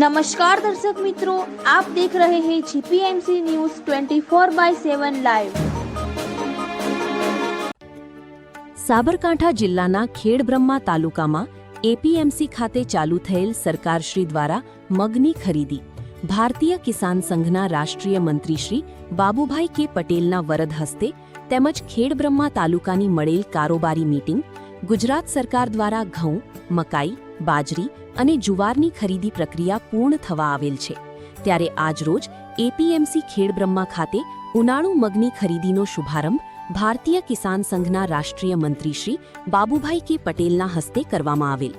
नमस्कार दर्शक मित्रों, आप देख रहे हैं जीपीएमसी न्यूज 24/7 લાઈવ। સાબરકાંઠા જિલ્લાના ખેડબ્રહ્મા તાલુકામાં એપીએમસી ખાતે ચાલુ થયેલ સરકારશ્રી દ્વારા મગની ખરીદી ભારતીય કિસાન સંઘના રાષ્ટ્રીય મંત્રી શ્રી બાબુભાઈ કે પટેલના વરદ હસ્તે તેમજ ખેડબ્રહ્મા તાલુકાની મળેલ કારોબારી મીટિંગ ગુજરાત સરકાર દ્વારા ઘઉં, મકાઈ, બાજરી અને જુવારની ખરીદી પ્રક્રિયા પૂર્ણ થવા આવેલ છે। ત્યારે આજરોજ એપીએમસી ખેડબ્રહ્મા ખાતે ઉનાળુ મગની ખરીદીનો શુભારંભ ભારતીય કિસાન સંઘના રાષ્ટ્રીય મંત્રી શ્રી બાબુભાઈ કે પટેલના હસ્તે કરવામાં આવેલ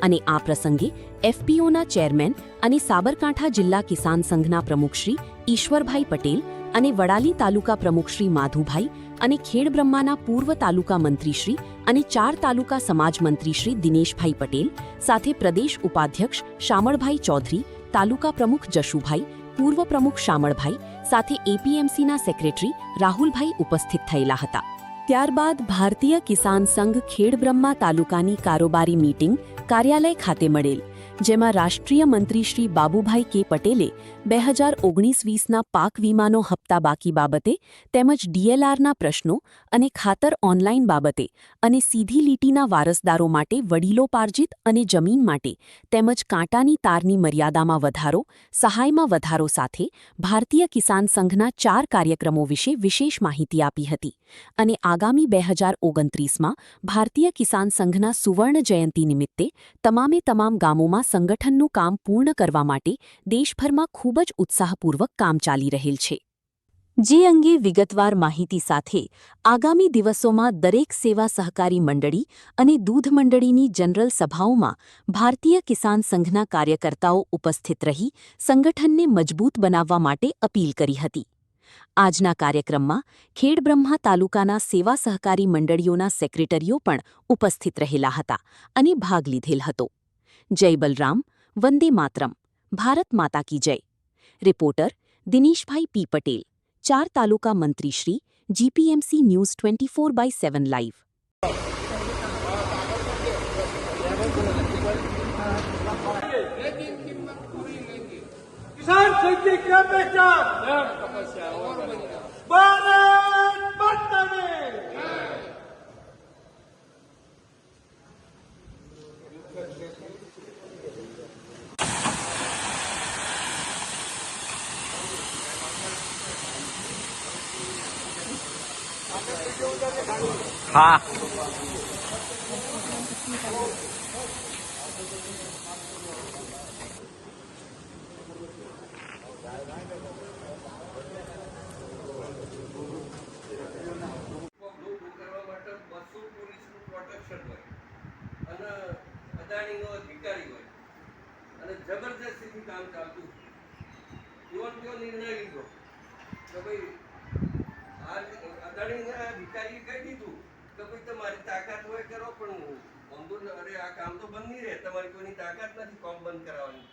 અને આ પ્રસંગે એફપીઓના ચેરમેન અને સાબરકાંઠા જિલ્લા કિસાન સંઘના પ્રમુખ શ્રી ઈશ્વરભાઈ પટેલ અને વડાલી તાલુકા પ્રમુખ શ્રી માધુભાઈ અને ખેડબ્રહ્માના પૂર્વ તાલુકા મંત્રીશ્રી અને 4 તાલુકા સમાજ મંત્રી શ્રી દિનેશભાઈ પટેલ સાથે પ્રદેશ ઉપાધ્યક્ષ શામળભાઈ ચૌધરી, તાલુકા પ્રમુખ જશુભાઈ, પૂર્વ પ્રમુખ શામળભાઈ સાથે એપીએમસીના સેક્રેટરી રાહુલભાઈ ઉપસ્થિત થયેલા હતા। ત્યારબાદ ભારતીય કિસાન સંઘ ખેડબ્રહ્મા તાલુકાની કારોબારી મીટિંગ કાર્યાલય ખાતે મળેલ, જેમાં રાષ્ટ્રીય મંત્રી શ્રી બાબુભાઈ કે પટેલે 2019-20ના પાક વીમાનો હપ્તા બાકી બાબતે તેમજ ડીએલઆરના પ્રશ્નો અને ખાતર ઓનલાઈન બાબતે અને સીધી લીટીના વારસદારો માટે વડીલોપાર્જિત અને જમીન માટે તેમજ કાંટાની તારની મર્યાદામાં વધારો, સહાયમાં વધારો સાથે ભારતીય કિસાન સંઘના 4 કાર્યક્રમો વિશે વિશેષ માહિતી આપી હતી અને આગામી 2029માં ભારતીય કિસાન સંઘના સુવર્ણ જયંતિ નિમિત્તે તમામ ગામોમાં સંગઠનનું કામ પૂર્ણ કરવા માટે દેશભરમાં ખૂબ જ ઉત્સાહપૂર્વક કામ ચાલી રહેલ છે। જે અંગે વિગતવાર માહિતી સાથે આગામી દિવસોમાં દરેક સેવા સહકારી મંડળી અને દૂધ મંડળીની જનરલ સભાઓમાં ભારતીય કિસાન સંઘના કાર્યકર્તાઓ ઉપસ્થિત રહી સંગઠનને મજબૂત બનાવવા માટે અપીલ કરી હતી। આજના કાર્યક્રમમાં ખેડબ્રહ્મા તાલુકાના સેવા સહકારી મંડળીઓના સેક્રેટરીઓ પણ ઉપસ્થિત રહેલા હતા અને ભાગ લીધેલ હતો। જય બલરામ, વંદે માતરમ, ભારત માતા કી જય। રિપોર્ટર દિનેશભાઈ પી પટેલ, 4 તાલુકા મંત્રી શ્રી, જીપીએમસી ન્યૂઝ 24/7 લાઈવ। किसान संघ की क्या पहचान? भारत माता में हाँ અદાણીનો અધિકારી હોય અને જબરજસ્તીથી કામ ચાલતું એવો નિર્ણય લીધો કે ભાઈ આ અદાણીના અધિકારીએ કહી દીધું કે ભાઈ તમારી તાકાત હોય કરો, પણ અંદુર અરે આ કામ તો બંધ નહીં રહે, તમારી કોઈની તાકાત નથી કામ બંધ કરાવવાની।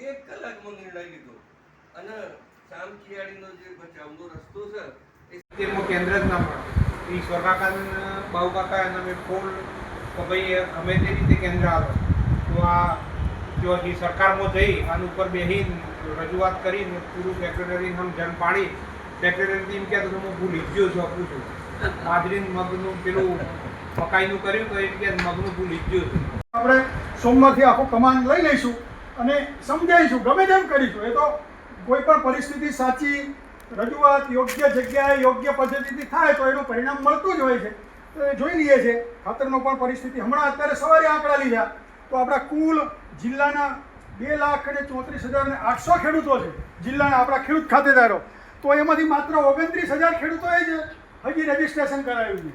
1 કલાકમાં નિર્ણય લીધો અને શામ કિયાળીનો જે બચાવનો રસ્તો છે તેમાં કેન્દ્ર જ ના મળે। ઈશ્વર કાકા બાબુ કાકા એના મેં ફોન તો ભાઈ અમે તે રીતે કેન્દ્ર આવે તો આ જો સરકારમાં જઈ આના ઉપર બેસી રજૂઆત કરીને પૂરું સેક્રેટરી જન પાડી સેક્રેટરી એમ કહેતો તો હું ભૂલી જ ગયો છું, આપું છું બાજરી મગનું પેલું મકાઈનું કર્યું તો એમ કે મગનું ભૂલી જ ગયો છું। આપણે સોમવારથી આખો કમાન્ડ લઈ લઈશું અને સમજાવીશું, ગમે તેમ કરીશું। એ તો કોઈ પણ પરિસ્થિતિ સાચી રજૂઆત યોગ્ય જગ્યાએ યોગ્ય પદ્ધતિથી થાય તો એનું પરિણામ મળતું જ હોય છે। તો એ જોઈ લઈએ છીએ ખાતરનો પણ પરિસ્થિતિ હમણાં અત્યારે સવારે આંકડા લીધા તો આપણા કુલ જિલ્લાના 2,34,800 ખેડૂતો છે જિલ્લાના આપણા ખેડૂત ખાતેદારો, તો એમાંથી માત્ર 29,000 ખેડૂતોએ જ હજી રજીસ્ટ્રેશન કરાવ્યું છે।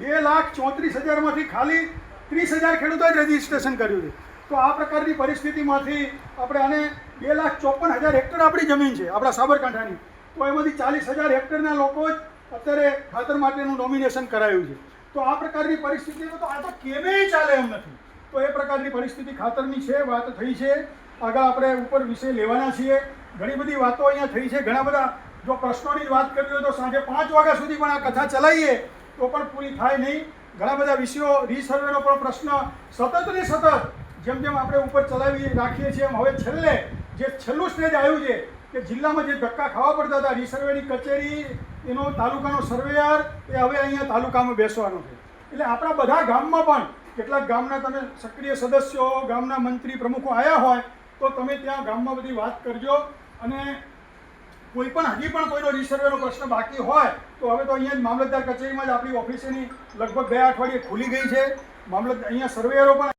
2,34,000માંથી ખાલી 30,000 ખેડૂતોએ જ રજીસ્ટ્રેશન કર્યું છે। તો આ પ્રકારની પરિસ્થિતિમાંથી આપણે આને 2,54,000 હેક્ટર આપણી જમીન છે આપણા સાબરકાંઠાની, તો એમાંથી 40,000 હેક્ટરના લોકો જ અત્યારે ખાતર માટેનું નોમિનેશન કરાયું છે। તો આ પ્રકારની પરિસ્થિતિમાં તો આ તો કેમેય ચાલે એમ નથી। તો એ પ્રકારની પરિસ્થિતિ ખાતરની છે, વાત થઈ છે, આગળ આપણે ઉપર વિષય લેવાના છીએ। ઘણી બધી વાતો અહીંયા થઈ છે, ઘણા બધા જો પ્રશ્નોની વાત કરવી હોય તો સાંજે 5 વાગ્યા સુધી પણ આ કથા ચલાવીએ તો પણ પૂરી થાય નહીં। ઘણા બધા વિષયો, રીસર્વેનો પણ પ્રશ્ન સતત ને સતત જેમ જેમ આપણે ઉપર ચલાવી રાખીએ છીએ એમ હવે છેલ્લે જે છેલ્લું સ્ટેજ આવ્યું છે કે જિલ્લામાં જે ધક્કા ખાવા પડતા હતા, રીસર્વેની કચેરી, એનો તાલુકાનો સર્વેયર, એ હવે અહીંયા તાલુકામાં બેસવાનો છે. એટલે આપણા બધા ગામમાં પણ કેટલાક ગામના તમે સક્રિય સદસ્યો, ગામના મંત્રી પ્રમુખો આવ્યા હોય તો તમે ત્યાં ગામમાં બધી વાત કરજો. અને કોઈ પણ હજી પણ કોઈનો રીસર્વેનો પ્રશ્ન બાકી હોય તો હવે તો અહીંયા જ મામલતદાર કચેરીમાં જ આપણી ઓફિસેની લગભગ 2 અઠવાડિયે ખુલી ગઈ છે. અહીંયા સર્વેયરો પણ